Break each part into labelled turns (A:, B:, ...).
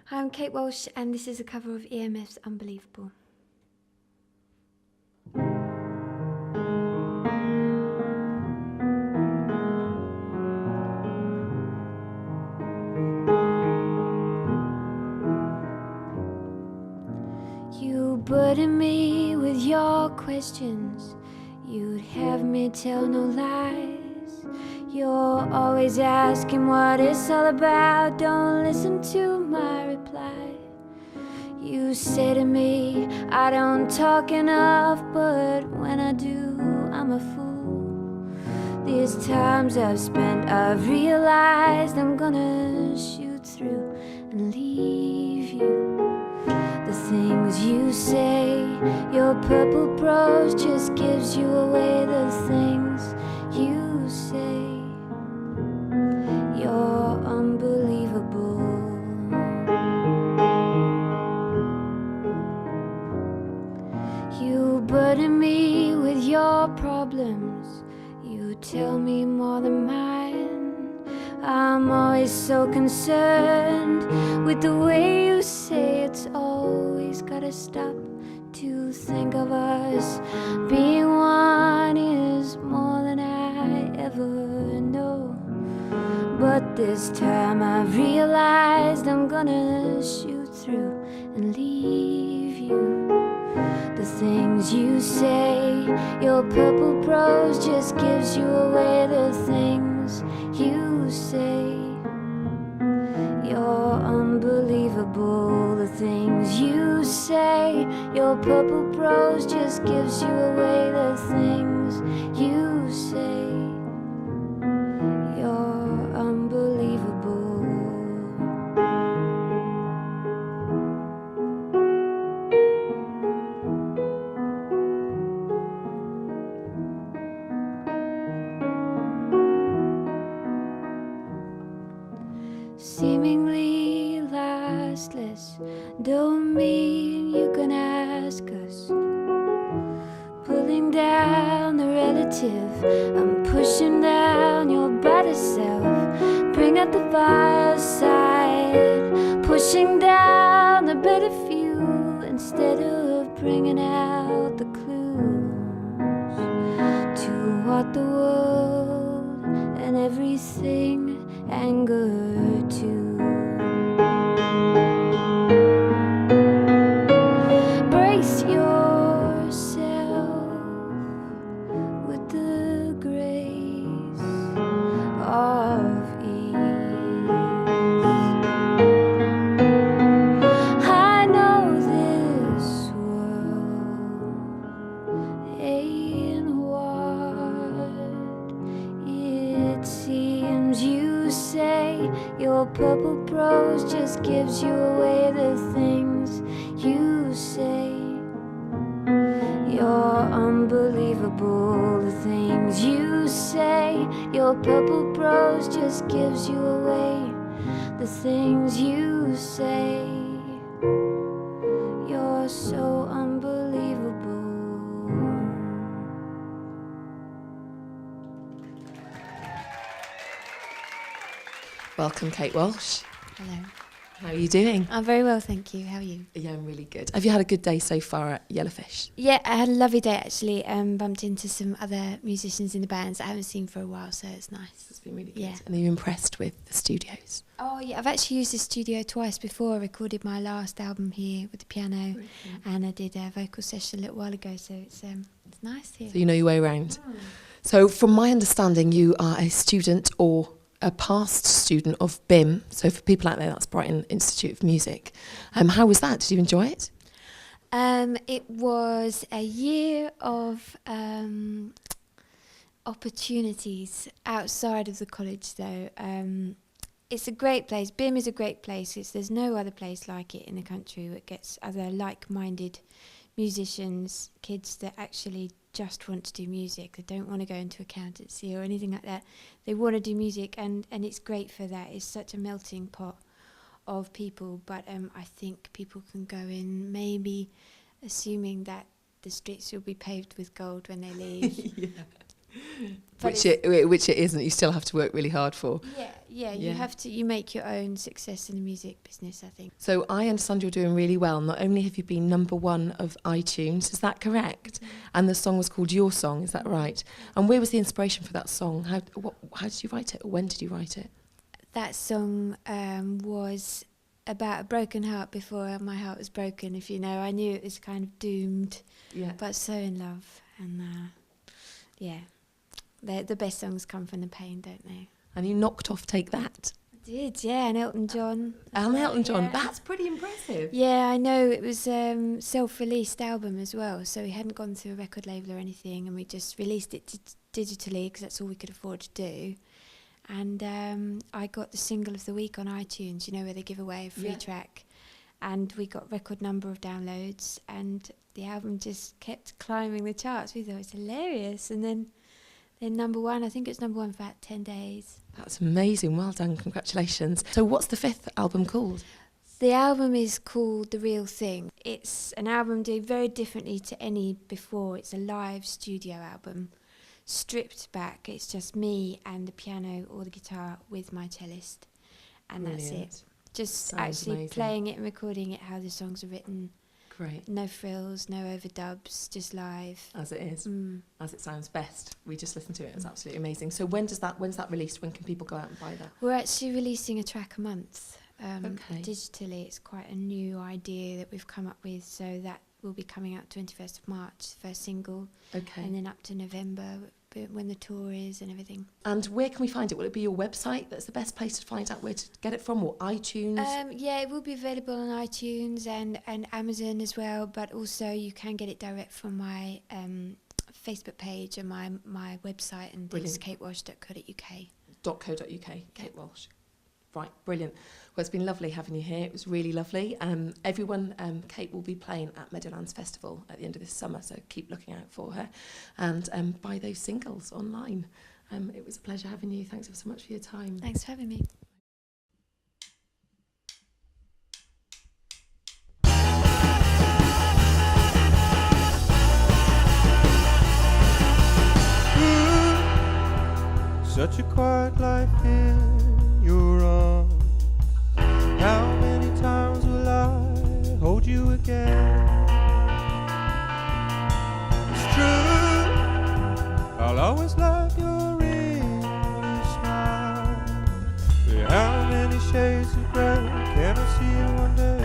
A: Hi, I'm Kate Walsh, and this is a cover of EMF's Unbelievable. You burden me with your questions. You'd have me tell no lies. You're always asking what it's all about. Don't listen to my reply. You say to me, I don't talk enough, but when I do, I'm a fool. These times I've spent, I've realized I'm gonna shoot through and leave you. The things you say, your purple prose just gives you away. The things you say, you're unbelievable. You burden me with your problems. You tell me more than mine. I'm always so concerned with the way you say it's always gotta stop. To think of us being one is more than I ever know. But this time I've realized I'm gonna shoot through and leave you. The things you say, your purple prose just gives you away. The things you say, you're unbelievable. The things you say, your purple prose just gives you away. The things you say, you're unbelievable. Seemingly lastless, don't mean you can ask us. Pulling down the relative, I'm pushing down your better self. Bring out the fireside, pushing down the better few instead of bringing out the clues to what the world and everything anger to. Brace yourself with the grace of ease. I know this world ain't what it seems. You say your purple prose just gives you away. The things you say, you're unbelievable. The things you say, your purple prose just gives you away. The things you say, you're so unbelievable.
B: Welcome, Kate Walsh.
A: Hello.
B: How are you doing?
A: I'm very well, thank you. How are you?
B: Yeah, I'm really good. Have you had a good day so far at Yellowfish?
A: Yeah, I had a lovely day actually. Bumped into some other musicians in the bands I haven't seen for a while, so it's nice.
B: It's been really good.
A: Yeah.
B: And are you impressed with the studios?
A: Oh yeah, I've actually used the studio twice before. I recorded my last album here with the piano, and I did a vocal session a little while ago, so it's nice here.
B: So you know your way around. So from my understanding, you are a student or a past student of BIM. So for people out there, that's Brighton Institute of Music. How was that? Did you enjoy it?
A: It was a year of opportunities outside of the college, though. It's a great place. BIM is a great place. There's no other place like it in the country that gets other like-minded musicians, kids that actually just want to do music. They don't want to go into accountancy or anything like that. They want to do music, and it's great for that. It's such a melting pot of people, but I think people can go in maybe assuming that the streets will be paved with gold when they leave.
B: Yeah.
A: But
B: which it isn't. You still have to work really hard for.
A: Yeah. You have to. You make your own success in the music business, I think.
B: So I understand you're doing really well. Not only have you been #1 of iTunes, is that correct? And the song was called Your Song, is that right? And where was the inspiration for that song? How did you write it? Or when did you write it?
A: That song was about a broken heart before my heart was broken. If you know, I knew it was kind of doomed, but so in love, and the best songs come from the pain, don't they?
B: And you knocked off Take That.
A: I did, yeah, and Elton John.
B: Elton John,
A: yeah.
B: That's pretty impressive.
A: Yeah, I know. It was self-released album as well, so we hadn't gone through a record label or anything, and we just released it digitally because that's all we could afford to do. And I got the single of the week on iTunes, where they give away a free track. And we got record number of downloads, and the album just kept climbing the charts. We thought it was hilarious. And then #1, I think it was #1 for about 10 days.
B: That's amazing. Well done. Congratulations. So what's the 5th album called?
A: The album is called The Real Thing. It's an album doing very differently to any before. It's a live studio album. Stripped back, it's just me and the piano or the guitar with my cellist, and
B: Brilliant.
A: That's it. Just
B: Sounds
A: actually
B: amazing.
A: Playing it and recording it how the songs are written.
B: Great.
A: No frills, no overdubs, just live.
B: As it is, as it sounds best. We just listened to it. It's absolutely amazing. So when's that released? When can people go out and buy that?
A: We're actually releasing a track a month
B: digitally.
A: It's quite a new idea that we've come up with, so that will be coming out 21st of March, first single, and then up to November when the tour is and everything.
B: And where can we find it? Will it be your website that's the best place to find out where to get it from, or iTunes?
A: Yeah, it will be available on iTunes and Amazon as well, but also you can get it direct from my Facebook page and my website, and it's katewalsh.co.uk.
B: Kate Walsh. Right, brilliant. Well, it's been lovely having you here. It was really lovely. Everyone, Kate will be playing at Meadowlands Festival at the end of this summer, so keep looking out for her and buy those singles online. It was a pleasure having you. Thanks so much for your time.
A: Thanks for having me.
C: Such a quiet life in your arms. How many times will I hold you again? It's true, I'll always love your English smile. But how many shades of grey can I see in one day?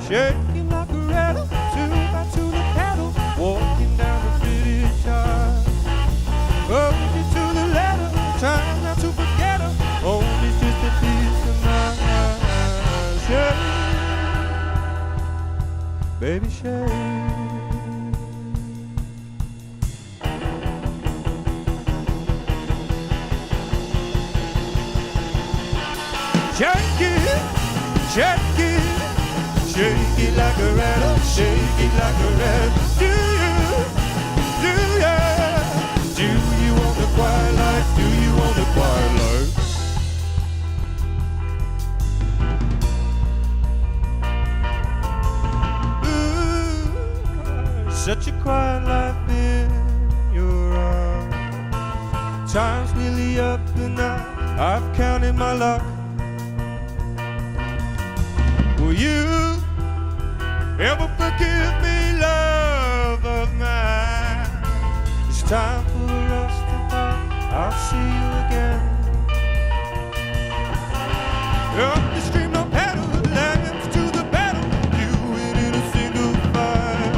C: Shaking like a rattle, 2x2 the pedal, walking down the British Isle. Hold you to the letter, trying not to forget her. Only just a piece of my shade, baby shade. Shake it, shake it, shake it like a rattle, shake it like a rattle. Do you? Do you want the quiet life? Do you want the quiet life? Ooh, such a quiet life in your arms. Time's nearly up and I've counted my luck. Will you ever forgive me, love of mine? It's time for us to part. I'll see you again. Up the stream, no pedal, lands to the battle. Do it in a single file.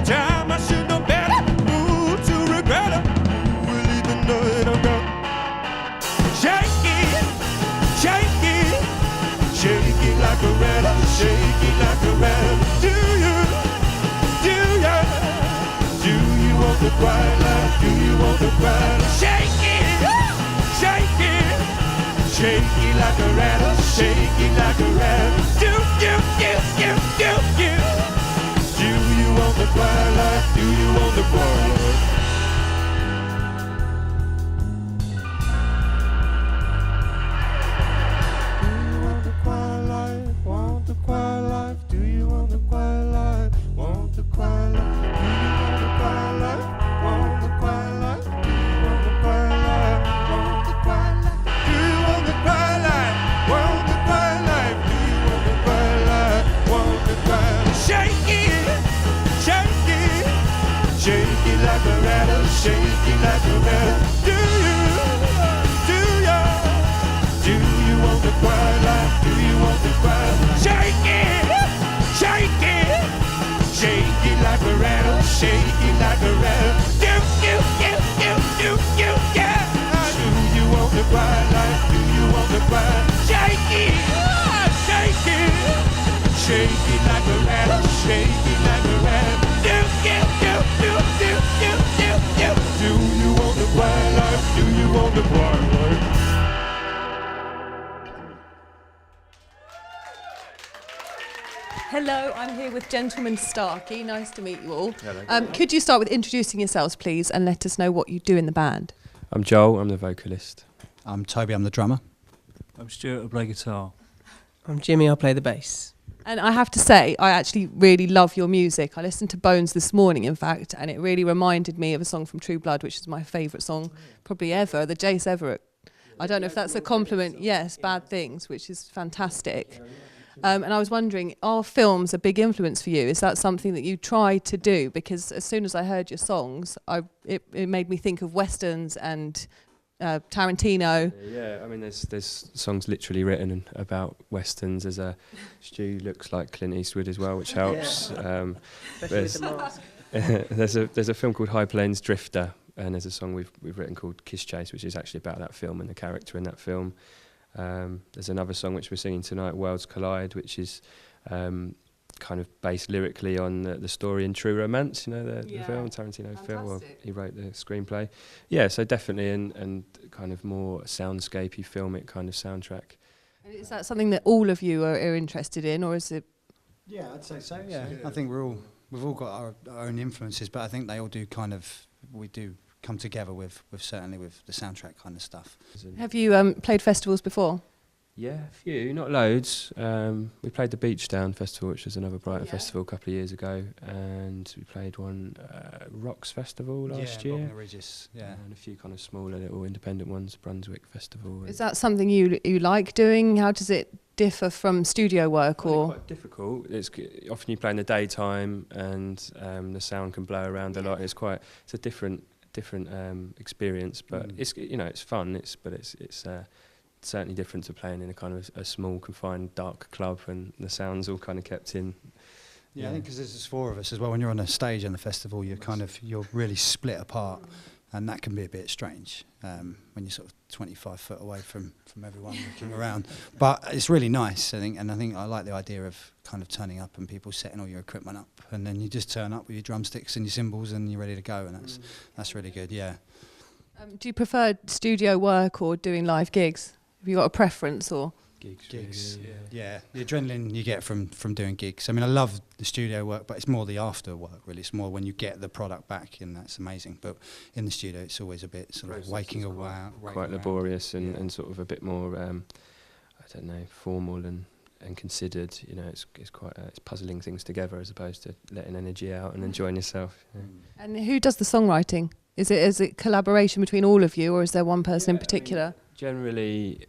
C: Time I should know better. Move to regret it. Will even know that I'm gone. Shake it, shake it, shake it like a rattle, shake it like a rattle. Do you? Do you want the quiet life? Do you want the quiet life? Shake it, shake it, shake it like a rattle, shake it like a rattle. Do you? Do you want the quiet life? Do you want the quiet life? Do you want the quiet life? Want the quiet life? Do you want the quiet life? Want the quiet life? Do you want the quiet life? shaky like a rattle, shaky like a rattle. Do you want the quiet life? Do you want the quiet? Shake it, shake it, shake it like a rattle, shake it like a rattle. Yeah. Do you want the quiet life? Do you want the quiet? Shake it, shake it, shake it like a rattle, shake it like a rattle. Do you want the quiet life? Do you want the quiet life?
D: Hello, I'm here with Gentleman Starkey. Nice to meet you all.
E: Hello.
D: Could you start with introducing yourselves, please, and let us know what you do in the band?
E: I'm Joel, I'm the vocalist.
F: I'm Toby, I'm the drummer.
G: I'm Stuart, I play guitar.
H: I'm Jimmy, I play the bass.
D: And I have to say, I actually really love your music. I listened to Bones this morning, in fact, and it really reminded me of a song from True Blood, which is my favourite song probably ever, the Jace Everett. I don't know if that's a compliment. Yes, Bad Things, which is fantastic. And I was wondering, are films a big influence for you? Is that something that you try to do? Because as soon as I heard your songs, it made me think of westerns and Tarantino.
E: Yeah, I mean, there's songs literally written about westerns. Stu looks like Clint Eastwood as well, which helps. There's a film called High Plains Drifter, and there's a song we've written called Kiss Chase, which is actually about that film and the character in that film. There's another song which we're singing tonight, Worlds Collide, which is kind of based lyrically on the story in True Romance, you know, the film, Tarantino film. Well, he wrote the screenplay. Yeah, so definitely, and kind of more soundscapey, filmic kind of soundtrack.
D: Is that something that all of you are interested in, or is it?
F: Yeah, I'd say so, yeah. I think we've all got our own influences, but I think they all do we do come together with certainly with the soundtrack kind of stuff.
D: Have you played festivals before?
E: Yeah, a few, not loads. We played the Beachdown Festival, which was another Brighton festival a couple of years ago, and we played one Rocks Festival last year. And a few kind of smaller little independent ones, Brunswick Festival.
D: Is that something you like doing? How does it differ from studio work? Or
E: Quite difficult. Often you play in the daytime, and the sound can blow around a lot. It's a different experience, but it's fun. It's certainly different to playing in a kind of a small, confined, dark club, and the sound's all kind of kept in.
F: Yeah, I think because there's 4 of us as well. When you're on a stage in the festival, you're really split apart, and that can be a bit strange when you're sort of 25 foot away from everyone looking around. But it's really nice, I think, and I think I like the idea of kind of turning up and people setting all your equipment up, and then you just turn up with your drumsticks and your cymbals, and you're ready to go, and that's really good. Yeah.
D: do you prefer studio work or doing live gigs? Have you got a preference or?
F: Gigs, yeah. The adrenaline you get from doing gigs. I mean, I love the studio work, but it's more the after work, really. It's more when you get the product back, and that's amazing. But in the studio, it's always a bit sort of waking around.
E: Quite laborious and sort of a bit more, formal and considered. You know, it's quite it's puzzling things together as opposed to letting energy out and enjoying yourself. Yeah.
D: And who does the songwriting? Is it collaboration between all of you, or is there one person in particular?
E: Generally,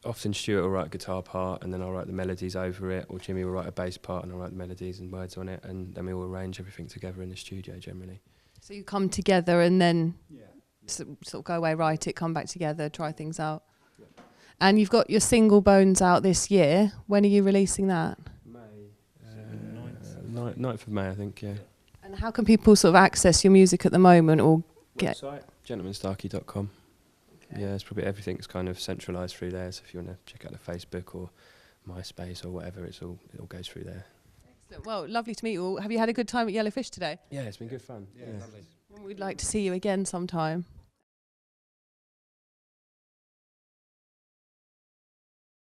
E: often Stuart will write a guitar part, and then I'll write the melodies over it, or Jimmy will write a bass part and I'll write the melodies and words on it, and then we all arrange everything together in the studio generally.
D: So you come together and then sort of go away, write it, come back together, try things out. Yeah. And you've got your single Bones out this year. When are you releasing that?
E: May. 9th of May, I think, yeah.
D: And how can people sort of access your music at the moment, or get?
E: Website, gentlemanstarkey.com. Okay. Yeah, it's probably everything's kind of centralised through there. So if you want to check out the Facebook or MySpace or whatever, it all goes through there.
D: Excellent. Well, lovely to meet you all. Have you had a good time at Yellowfish today?
E: Yeah, it's been good fun.
F: Yeah, lovely.
D: We'd like to see you again sometime.